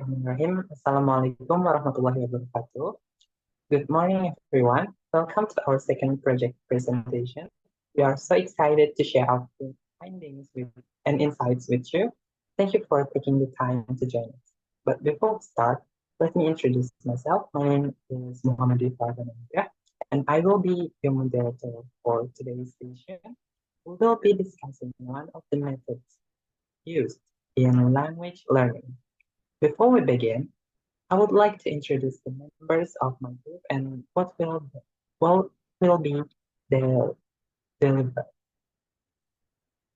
Bismillahirrahmanirrahim. Assalamualaikum warahmatullahi wabarakatuh. Good morning, everyone. Welcome to our second project presentation. We are so excited to share our findings and insights with you. Thank you for taking the time to join us. But before we start, let me introduce myself. My name is Muhammad Anugrah, and I will be your moderator for today's session. We will be discussing one of the methods used in language learning. Before we begin, I would like to introduce the members of my group and what will be the deliver.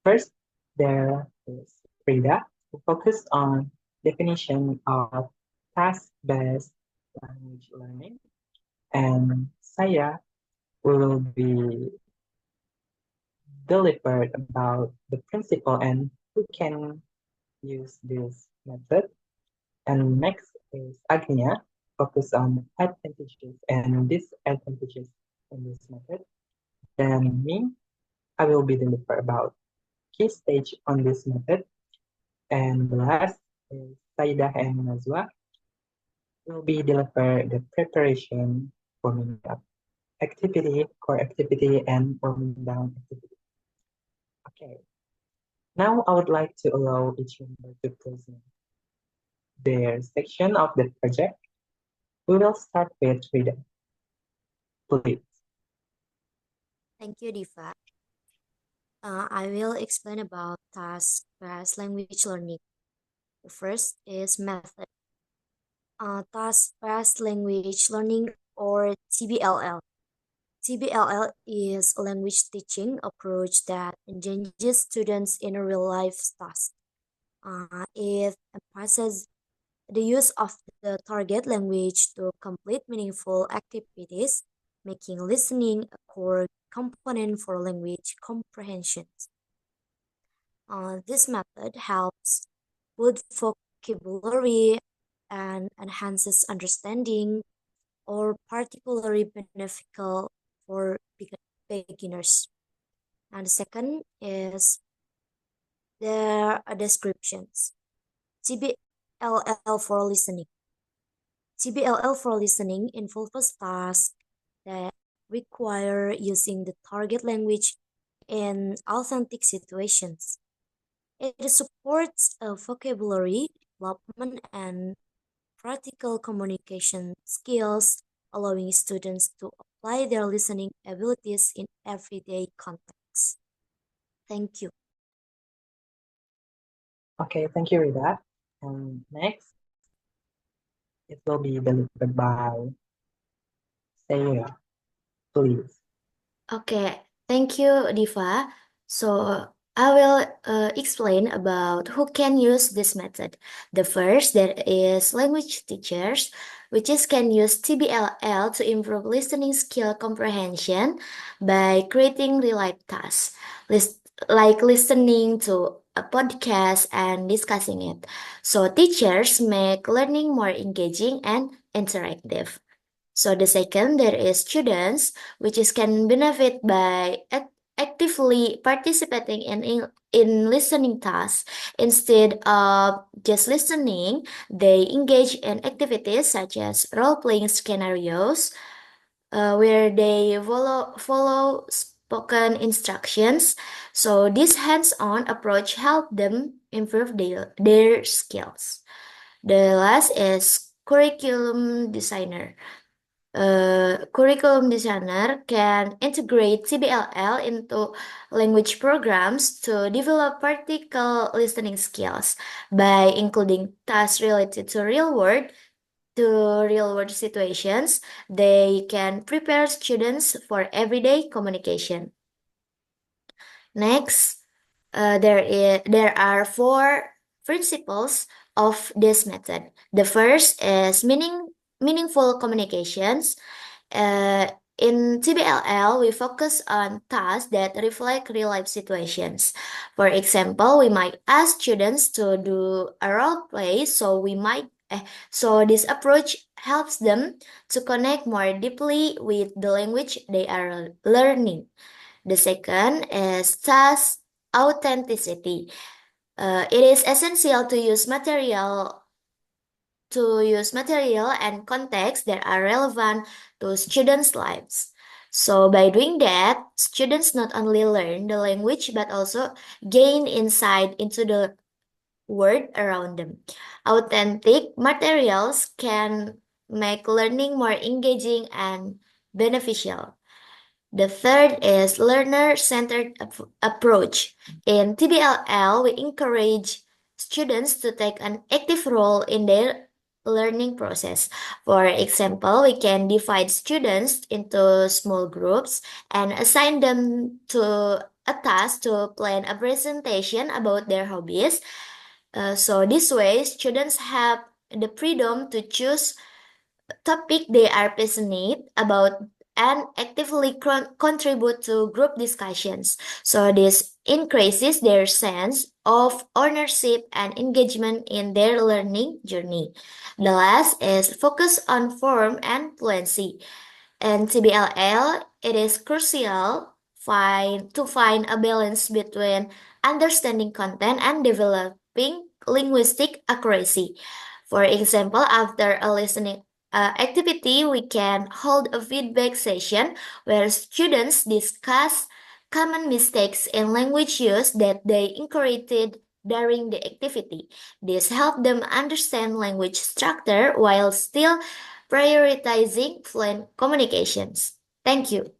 First, there is Rida, who focused on definition of task-based language learning, and Saya will be delivered about the principle and who can use this method. And next is Agnia, focus on advantages and disadvantages in this method. Then me, I will be deliver about key stage on this method. And the last is Sayyidah and Nazwa will be deliver the preparation, warming up activity, core activity, and warming down activity. Okay. Now I would like to allow each member to present their section of the project. We will start with Rida. Please. Thank you, Diva. I will explain about task-based language learning. The first is method. Task-based language learning, or TBLL. TBLL is a language teaching approach that engages students in a real-life task. It emphasizes the use of the target language to complete meaningful activities, making listening a core component for language comprehension. This method helps build vocabulary and enhances understanding, or particularly beneficial for beginners. And the second is the descriptions. TBLL for listening. TBLL for listening involves tasks that require using the target language in authentic situations. It supports vocabulary development and practical communication skills, allowing students to apply their listening abilities in everyday contexts. Thank you. Okay, thank you, Rida. And next, it will be delivered by Syeira. Please. Okay, thank you, Diva. So I will explain about who can use this method. The first, there is language teachers, which is can use TBLL to improve listening skill comprehension by creating real-life tasks, like listening to a podcast and discussing it. So teachers make learning more engaging and interactive. So the second, there is students, which is can benefit by actively participating in listening tasks. Instead of just listening, they engage in activities such as role-playing scenarios, where they follow spoken instructions. So this hands-on approach help them improve their skills. The last is curriculum designer. Curriculum designer can integrate TBLL into language programs to develop practical listening skills by including tasks related to real-world situations. They can prepare students for everyday communication. Next, there are 4 principles of this method. The first is meaningful communications. In TBLL, we focus on tasks that reflect real-life situations. For example, we might ask students to do a role play, so this approach helps them to connect more deeply with the language they are learning. The second is task authenticity. It is essential to use material to use material and context that are relevant to students' lives. So by doing that, students not only learn the language but also gain insight into the world around them. Authentic materials can make learning more engaging and beneficial. The third is learner-centered approach. In TBLL, we encourage students to take an active role in their learning process. For example, we can divide students into small groups and assign them to a task to plan a presentation about their hobbies. So this way, students have the freedom to choose topic they are passionate about and actively contribute to group discussions. So this increases their sense of ownership and engagement in their learning journey. The last is focus on form and fluency. In TBLL, it is crucial to find a balance between understanding content and developing linguistic accuracy. For example, after a listening activity, we can hold a feedback session where students discuss common mistakes in language use that they incorrected during the activity. This helps them understand language structure while still prioritizing fluent communications. Thank you.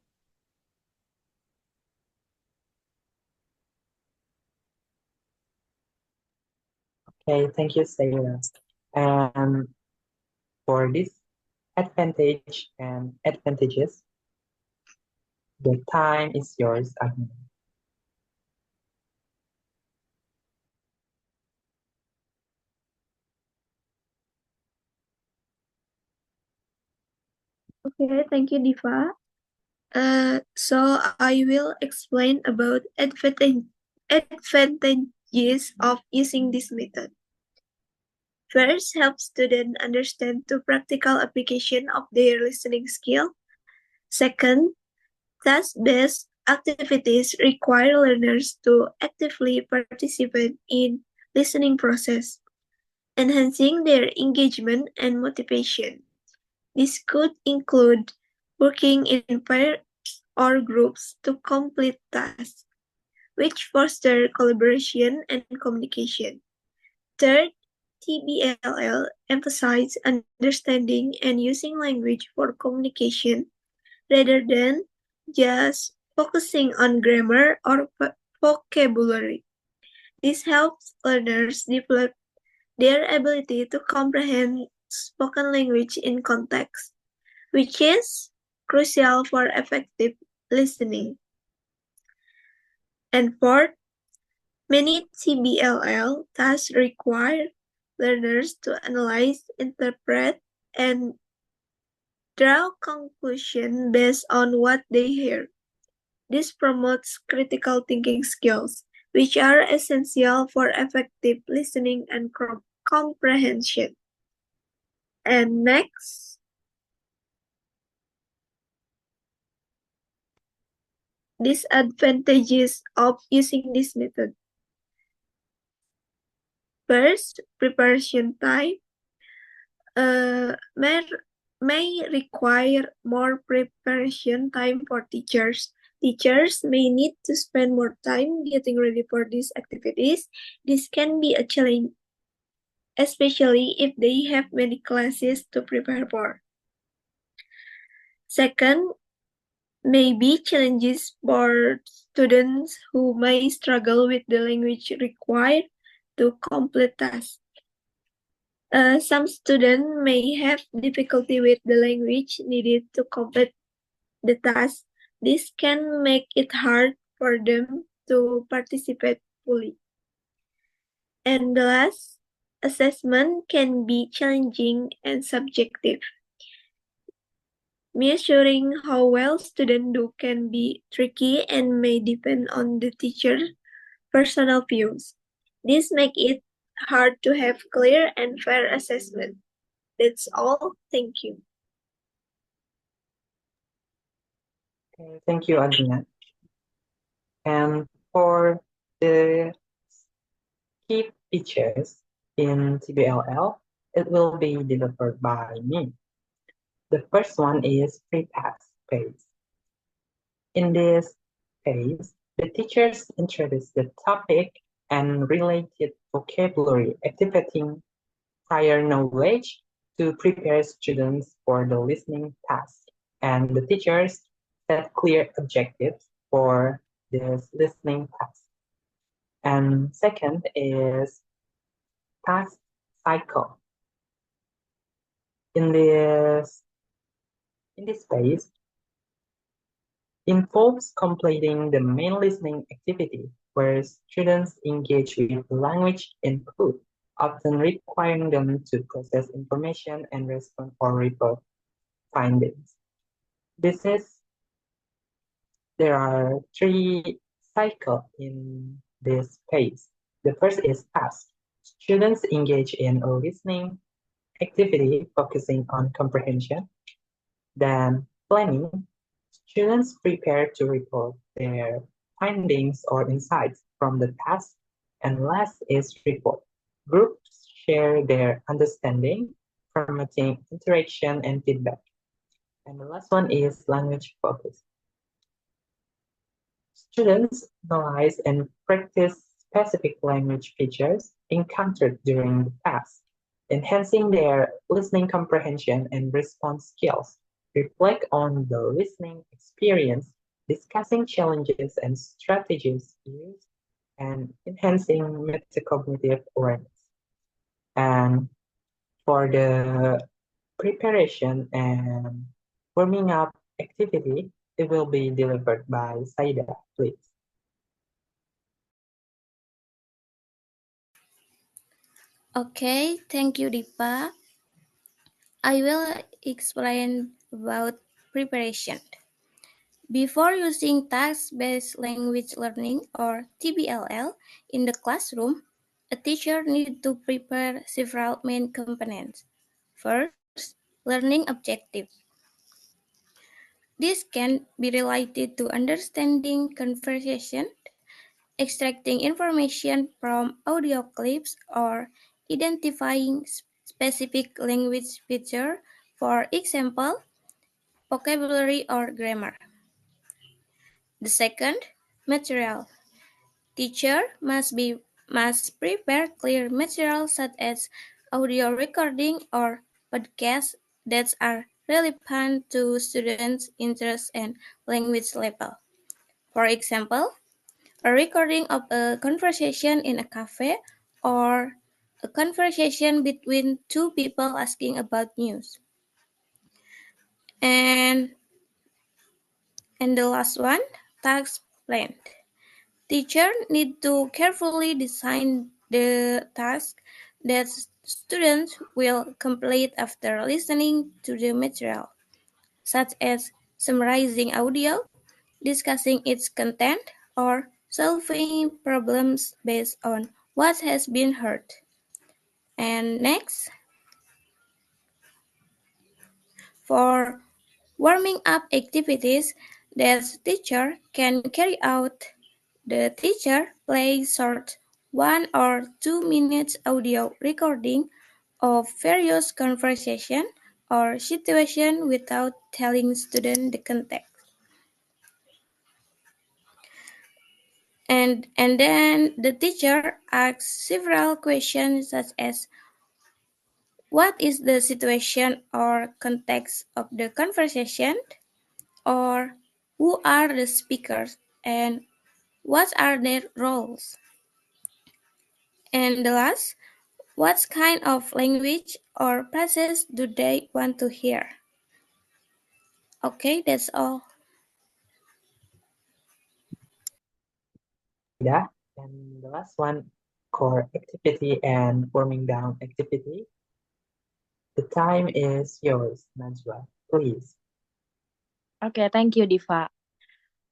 Okay, thank you, Syeira. And for this advantage and advantages, the time is yours, Agnia. Okay, thank you, Diva. So I will explain about advantages of using this method. First, help students understand the practical application of their listening skill. Second, task-based activities require learners to actively participate in listening process, enhancing their engagement and motivation. This could include working in pairs or groups to complete tasks, which foster collaboration and communication. Third, TBLL emphasizes understanding and using language for communication rather than just focusing on grammar or vocabulary. This helps learners develop their ability to comprehend spoken language in context, which is crucial for effective listening. And fourth, many TBLL tasks require learners to analyze, interpret, and draw conclusions based on what they hear. This promotes critical thinking skills, which are essential for effective listening and comprehension. And next, disadvantages of using this method. First, preparation time may require more preparation time for teachers. Teachers may need to spend more time getting ready for these activities. This can be a challenge, especially if they have many classes to prepare for. Second, may be challenges for students who may struggle with the language required to complete tasks. Some students may have difficulty with the language needed to complete the task. This can make it hard for them to participate fully. And the last, assessment can be challenging and subjective. Measuring how well students do can be tricky and may depend on the teacher's personal views. This makes it hard to have clear and fair assessment. That's all. Thank you. Okay, thank you, Agnia. And for the key features in TBLL, It will be delivered by me. The first one is pre-text phase. In this phase, the teachers introduce the topic and related vocabulary, activating prior knowledge to prepare students for the listening task. And the teachers set clear objectives for this listening task. And second is task cycle. In this phase, involves completing the main listening activity, where students engage with language input, often requiring them to process information and respond or report findings. There are three cycles in this phase. The first is task. Students engage in a listening activity focusing on comprehension. Then planning. Students prepare to report their findings or insights from the task. And last is report. Groups share their understanding, promoting interaction and feedback. And the last one is language focus. Students analyze and practice specific language features encountered during the task, enhancing their listening comprehension and response skills. Reflect on the listening experience, discussing challenges and strategies used, and enhancing metacognitive awareness. And for the preparation and warming up activity, it will be delivered by Sayyidah, please. Okay, thank you, Diva. I will explain about preparation. Before using task-based language learning or TBLL in the classroom, a teacher needs to prepare several main components. First, learning objectives. This can be related to understanding conversation, extracting information from audio clips, or identifying specific language features, for example, vocabulary or grammar. The second, material. Teacher must prepare clear material such as audio recording or podcasts that are relevant to students' interests and language level. For example, a recording of a conversation in a cafe or a conversation between two people asking about news. And the last one, task plan. Teacher need to carefully design the task that students will complete after listening to the material, such as summarizing audio, discussing its content, or solving problems based on what has been heard. And next, for warming up activities that teacher can carry out, the teacher plays short 1 or 2 minutes audio recording of various conversation or situation without telling student the context. And then the teacher asks several questions such as what is the situation or context of the conversation, or who are the speakers and what are their roles. And the last, what kind of language or phrases do they want to hear? Okay, that's all. Yeah, and the last one, core activity and warming down activity. The time is yours, Nazwa, please. Okay, thank you, Diva.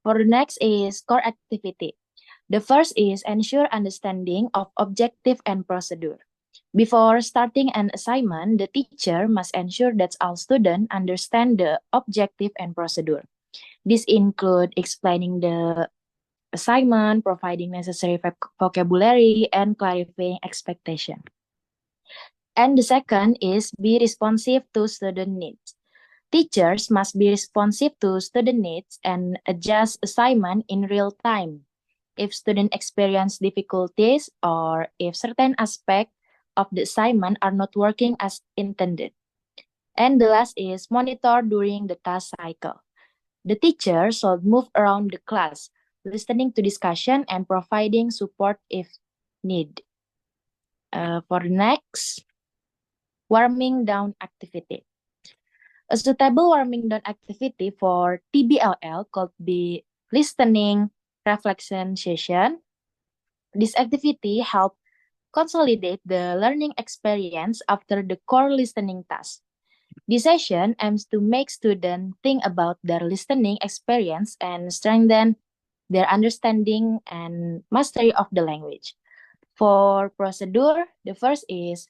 For the next is core activity. The first is ensure understanding of objective and procedure. Before starting an assignment, the teacher must ensure that all students understand the objective and procedure. This include explaining the assignment, providing necessary vocabulary, and clarifying expectation. And the second is be responsive to student needs. Teachers must be responsive to student needs and adjust assignment in real time. If students experience difficulties or if certain aspects of the assignment are not working as intended. And the last is monitor during the task cycle. The teacher should move around the class, listening to discussion and providing support if need. For the next, warming down activity. A suitable warming down activity for TBLL could be listening reflection session. This activity helps consolidate the learning experience after the core listening task. This session aims to make students think about their listening experience and strengthen their understanding and mastery of the language. For procedure, the first is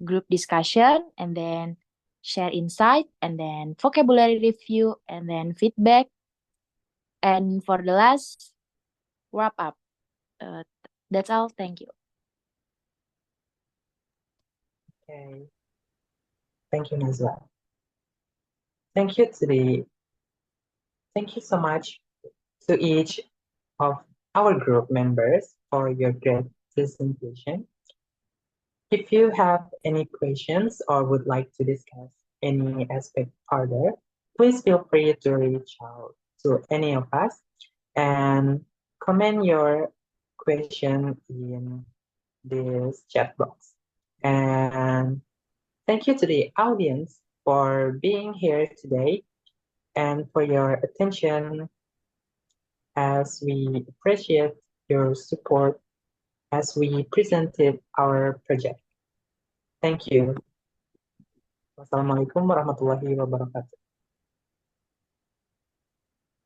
group discussion, and then share insight, and then vocabulary review, and then feedback. And for the last, wrap up. That's all. Thank you. Okay. Thank you, Nazwa. Thank you so much to each of our group members for your great presentation. If you have any questions or would like to discuss any aspect further, please feel free to reach out to any of us and comment your question in this chat box. And thank you to the audience for being here today and for your attention, as we appreciate your support as we presented our project. Thank you. Wassalamualaikum warahmatullahi wabarakatuh.